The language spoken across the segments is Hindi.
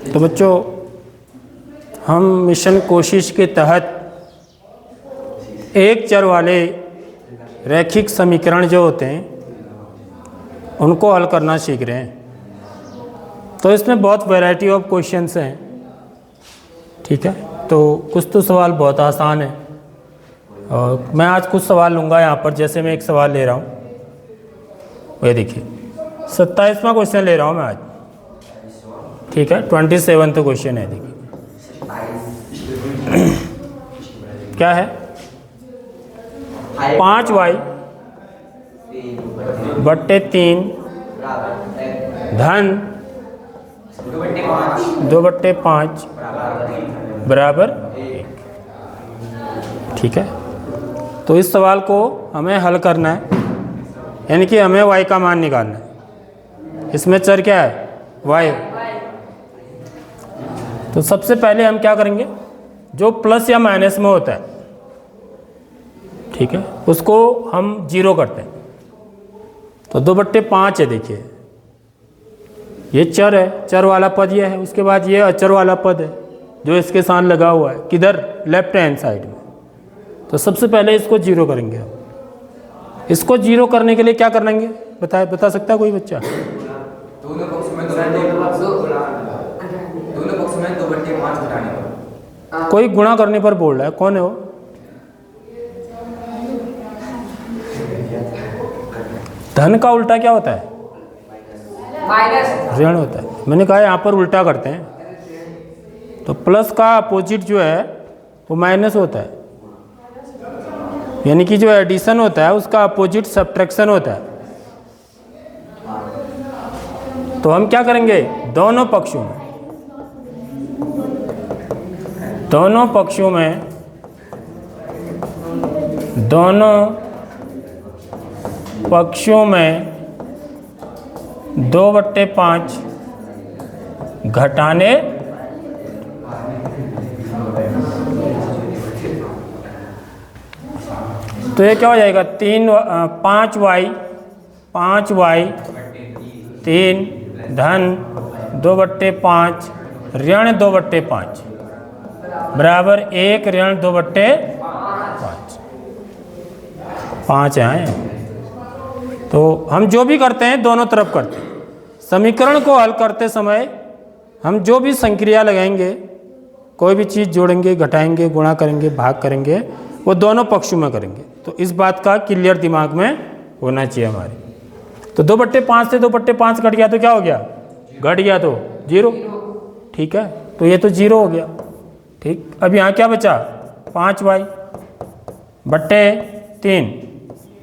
तो बच्चों, हम मिशन कोशिश के तहत एक चर वाले रैखिक समीकरण जो होते हैं उनको हल करना सीख रहे हैं। तो इसमें बहुत वैरायटी ऑफ क्वेश्चंस हैं, ठीक है। तो कुछ तो सवाल बहुत आसान है और मैं आज कुछ सवाल लूँगा यहाँ पर। जैसे मैं एक सवाल ले रहा हूँ, ये देखिए 27वां क्वेश्चन ले रहा हूँ मैं आज, ठीक है। 27वां क्वेश्चन है, देखिए क्या है, 5y बट्टे 3 धन 2/5 बराबर 1, ठीक है। तो इस सवाल को हमें हल करना है, यानी कि हमें y का मान निकालना है। इसमें चर क्या है, y। तो सबसे पहले हम क्या करेंगे, जो प्लस या माइनस में होता है, ठीक है, उसको हम 0 करते हैं। तो 2/5 है, देखिए ये चर है, चर वाला पद ये है। उसके बाद ये अचर वाला पद है जो इसके साथ लगा हुआ है, किधर, लेफ्ट हैंड साइड में। तो सबसे पहले इसको 0 करेंगे हम। इसको 0 करने के लिए क्या करेंगे, बता सकता है कोई बच्चा? दोनों पक्ष में 2/5 घटाने पर। कोई गुणा करने पर बोल रहा है, कौन है वो? धन का उल्टा क्या होता है, ऋण होता है। मैंने कहा यहाँ पर उल्टा करते हैं, तो प्लस का अपोजिट जो है वो माइनस होता है, यानी कि जो एडिशन होता है उसका अपोजिट सब्ट्रैक्शन होता है। तो हम क्या करेंगे, दोनों पक्षों में 2/5 घटाने तो ये क्या हो जाएगा, 5y 3 धन 2/5 ऋण 2/5 बराबर 1 ऋण 2/5। 5 आए। तो हम जो भी करते हैं दोनों तरफ करते हैं। समीकरण को हल करते समय हम जो भी संक्रिया लगाएंगे, कोई भी चीज़ जोड़ेंगे, घटाएंगे, गुणा करेंगे, भाग करेंगे, वो दोनों पक्षों में करेंगे। तो इस बात का क्लियर दिमाग में होना चाहिए हमारे। तो 2/5 से 2/5 घट गया तो क्या हो गया, घट गया तो 0, ठीक है। तो ये तो 0 हो गया, ठीक। अब यहाँ क्या बचा, 5y बट्टे 3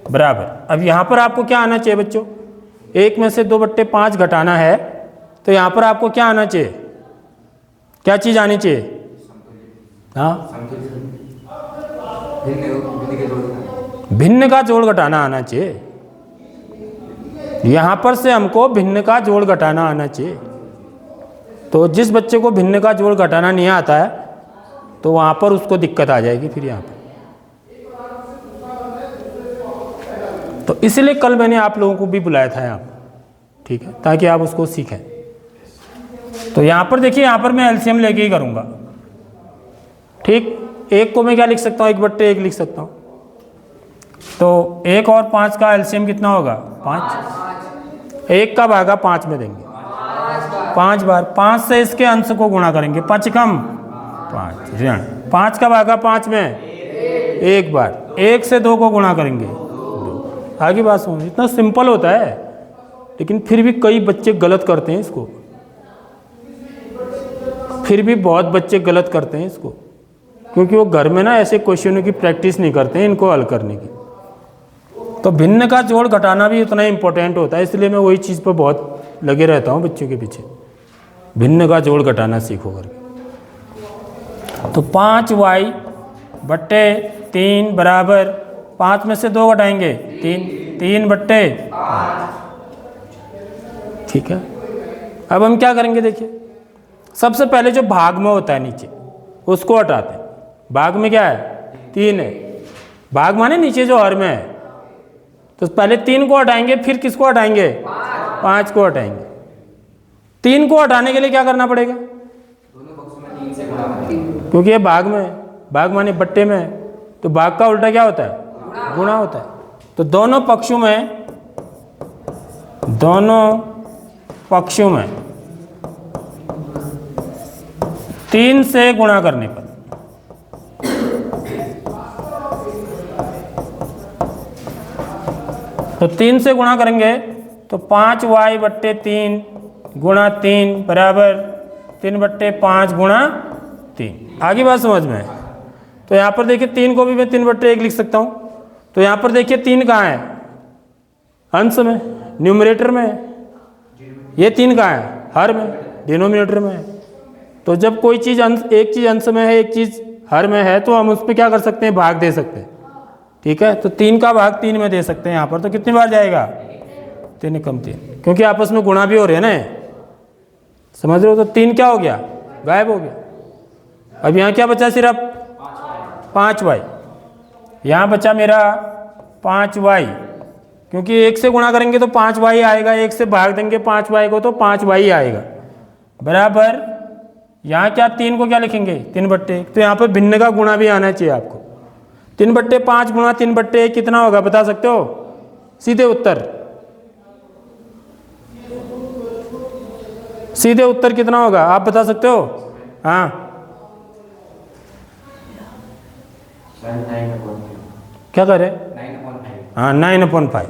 बराबर। अब यहाँ पर आपको क्या आना चाहिए बच्चों, एक में से 2/5 घटाना है, तो यहाँ पर आपको क्या आना चाहिए, क्या चीज़ आनी चाहिए, हाँ, भिन्न का जोड़ घटाना आना चाहिए। यहाँ पर से हमको भिन्न का जोड़ घटाना आना चाहिए। तो जिस बच्चे को भिन्न का जोड़ घटाना नहीं आता है तो वहाँ पर उसको दिक्कत आ जाएगी फिर यहाँ पर। तो इसलिए कल मैंने आप लोगों को भी बुलाया था यहाँ पर, ठीक है, ताकि आप उसको सीखें। तो यहाँ पर देखिए, यहाँ पर मैं एलसीएम लेके ही करूँगा, ठीक। एक को मैं क्या लिख सकता हूँ, 1/1 लिख सकता हूँ। तो 1 और 5 का एलसीएम कितना होगा, 5। 1 का भागा 5 में देंगे, 5 बार। 5 से इसके अंश को गुणा करेंगे, 5 कम 5 ऋण। 5 का भागा 5 में 1 बार। 1 से 2 को गुणा करेंगे 2। आगे बात सुनो, इतना सिंपल होता है, लेकिन फिर भी कई बच्चे गलत करते हैं इसको। फिर भी बहुत बच्चे गलत करते हैं इसको, क्योंकि वो घर में ना ऐसे क्वेश्चनों की प्रैक्टिस नहीं करते हैं इनको हल करने की। तो भिन्न का जोड़ घटाना भी उतना ही इम्पोर्टेंट होता है, इसलिए मैं वही चीज़ पर बहुत लगे रहता हूँ बच्चों के पीछे, भिन्न का जोड़ घटाना सीखो करके। तो 5y बट्टे 3 बराबर 5 में से 2 घटाएंगे 3/5, ठीक है। अब हम क्या करेंगे, देखिए सबसे पहले जो भाग में होता है नीचे उसको हटाते हैं। भाग में क्या है, 3 है। भाग माने नीचे जो हर में है, तो पहले 3 को हटाएंगे, फिर किसको हटाएंगे? 5 को हटाएंगे। 3 को हटाने के लिए क्या करना पड़ेगा? दोनों पक्षों में 3 से गुणा करें। क्योंकि ये भाग में है, भाग माने बट्टे में है, तो भाग का उल्टा क्या होता है? गुणा होता है। तो दोनों पक्षों में 3 से गुणा करने पर तो 3 से गुणा करेंगे तो 5y बट्टे 3 गुणा 3 बराबर 3 बट्टे 5 गुणा 3। आगे बात समझ में है? तो यहाँ पर देखिए 3 को भी मैं 3 बट्टे 1 लिख सकता हूँ। तो यहाँ पर देखिए 3 कहाँ है? अंश में, न्यूमरेटर में है। ये 3 कहाँ है? हर में, डिनोमिनेटर में है। तो जब कोई चीज़ एक चीज़ अंश में है, एक चीज़ हर में है, तो हम उस पर क्या कर सकते हैं? भाग दे सकते हैं। ठीक है, तो 3 का भाग 3 में दे सकते हैं यहाँ पर। तो कितनी बार जाएगा? 3 कम 3, क्योंकि आपस में गुणा भी हो रहे हैं ना, समझ रहे हो? तो 3 क्या हो गया? गायब हो गया। अब यहाँ क्या बचा? सिर्फ 5y। यहाँ बचा मेरा 5y, क्योंकि 1 से गुणा करेंगे तो 5y आएगा, 1 से भाग देंगे 5y को तो 5y आएगा, बराबर यहाँ क्या 3 को क्या लिखेंगे? 3 बट्टे 1। तो यहाँ पर भिन्न का गुणा भी आना चाहिए आपको। 3 बट्टे 5 गुणा 3 बट्टे 1 कितना होगा? बता सकते हो? सीधे उत्तर, सीधे उत्तर कितना होगा? आप बता सकते हो? हाँ, 9/5। क्या करें? 9/5। हाँ, 9/5।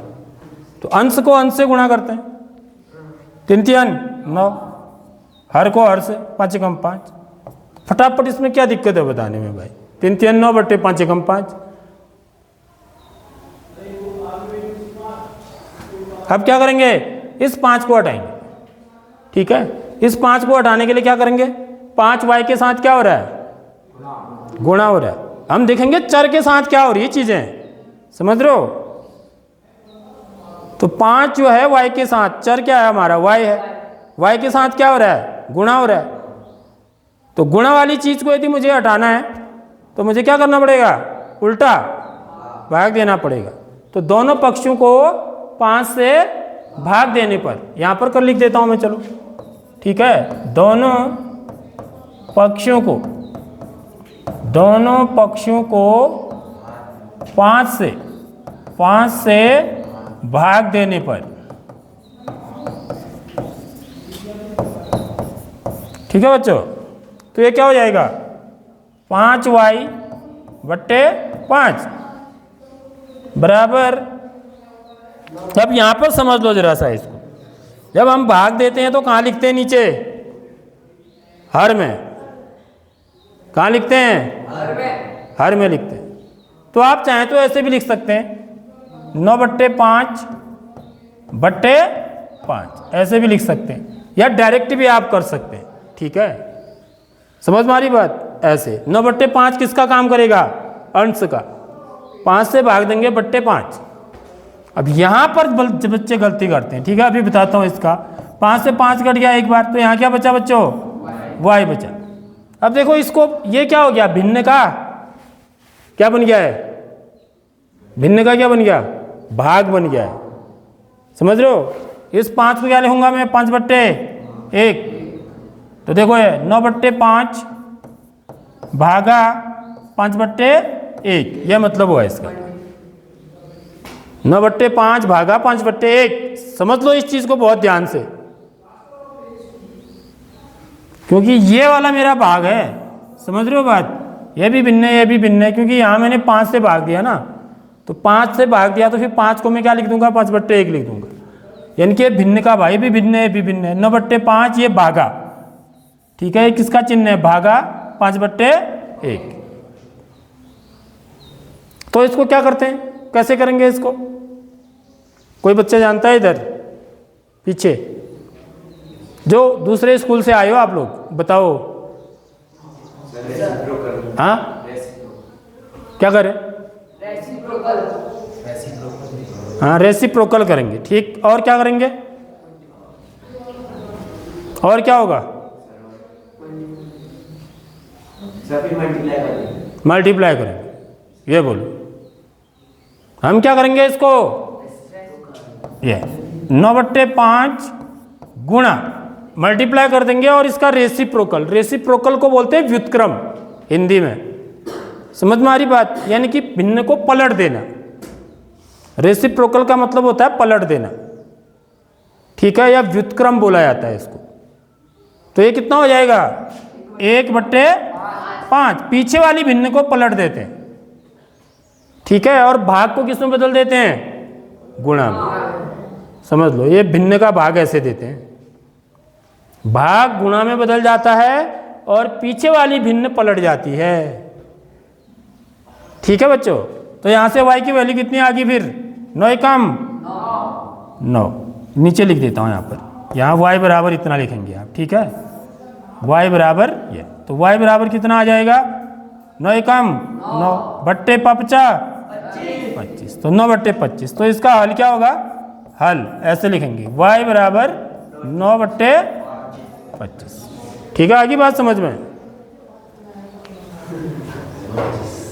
तो अंश को अंश से गुणा करते हैं, 3 3 9, हर को हर से 5 कम 5। फटाफट, इसमें क्या दिक्कत है बताने में भाई? 3 3 9 बट्टे 5 कम 5। अब क्या करेंगे? इस 5 को हटाएंगे। ठीक है, इस 5 को हटाने के लिए क्या करेंगे? 5y के साथ क्या हो रहा है? गुणा हो रहा है। हम देखेंगे चर के साथ क्या हो रही है चीजें, समझ रहे हो? तो 5 जो है y के साथ, चर क्या है हमारा? y है। y के साथ क्या हो रहा है? गुणा हो रहा है। तो गुणा वाली चीज को यदि मुझे हटाना है तो मुझे क्या करना पड़ेगा? उल्टा भाग देना पड़ेगा। तो दोनों पक्षों को 5 से भाग देने पर, यहाँ पर कर लिख देता हूँ मैं, चलो ठीक है, दोनों पक्षों को 5 से भाग देने पर, ठीक है बच्चों? तो ये क्या हो जाएगा? 5y बट्टे 5 बराबर, अब यहां पर समझ लो जरा सा इसको। जब हम भाग देते हैं तो कहाँ लिखते हैं? नीचे हर में। कहाँ लिखते हैं? हर में लिखते हैं। तो आप चाहें तो ऐसे भी लिख सकते हैं, 9/5 बट्टे 5, ऐसे भी लिख सकते हैं, या डायरेक्ट भी आप कर सकते हैं। ठीक है, समझ मारी बात? ऐसे 9/5 किसका काम करेगा? अंश का। 5 से भाग देंगे बट्टे 5। अब यहाँ पर बच्चे गलती करते हैं, ठीक है, अभी बताता हूँ इसका। 5 से 5 कट गया एक बार, तो यहाँ क्या बचा बच्चों? y बचा। अब देखो इसको, ये क्या हो गया? भिन्न का क्या बन गया है? भिन्न का क्या बन गया? भाग बन गया है, समझ रहे हो? इस 5 को क्या लिखूंगा मैं? 5/1। तो देखो ये 9/5 भागा 5/1, यह मतलब हुआ इसका। 9/5 भागा 5/1। समझ लो इस चीज को बहुत ध्यान से, क्योंकि ये वाला मेरा भाग है, समझ रहे हो बात? ये भी भिन्न है, ये भी भिन्न है, क्योंकि यहाँ मैंने 5 से भाग दिया ना, तो 5 से भाग दिया तो फिर 5 को मैं क्या लिख दूंगा? 5/1 लिख दूंगा। यानी कि भिन्न का भाई भी भिन्न है, ये भी भिन्न है। 9/5 ये भागा, ठीक है, किसका चिन्ह है? भागा 5/1। तो इसको क्या करते हैं? कैसे करेंगे इसको? कोई बच्चा जानता है इधर पीछे, जो दूसरे स्कूल से आए हो आप लोग, बताओ। हाँ, क्या करें? हाँ, रेसिप्रोकल करेंगे। ठीक, और क्या करेंगे? और क्या होगा? मल्टीप्लाई करेंगे। ये बोलो, हम क्या करेंगे इसको? ये 9/5 गुणा मल्टीप्लाई कर देंगे और इसका रेसिप्रोकल, रेसिप्रोकल को बोलते हैं व्युत्क्रम हिंदी में। समझ में आ रही बात? यानी कि भिन्न को पलट देना। रेसिप्रोकल का मतलब होता है पलट देना, ठीक है, या व्युत्क्रम बोला जाता है इसको। तो ये कितना हो जाएगा? 1/5, पीछे वाली भिन्न को पलट देते हैं, ठीक है, और भाग को किस में बदल देते हैं? गुणा में। समझ लो, ये भिन्न का भाग ऐसे देते हैं, भाग गुणा में बदल जाता है और पीछे वाली भिन्न पलट जाती है, ठीक है बच्चों। तो यहां से y की वैल्यू कितनी आ गई फिर? 9 कम 9, नीचे लिख देता हूं यहाँ पर, यहाँ y बराबर इतना लिखेंगे आप, ठीक है, y बराबर ये, तो y बराबर कितना आ जाएगा? 9 कम 9 बट्टे 25, तो 9/25। तो इसका हल क्या होगा? हल ऐसे लिखेंगे, y बराबर 9/25, ठीक है। आगे बात समझ में?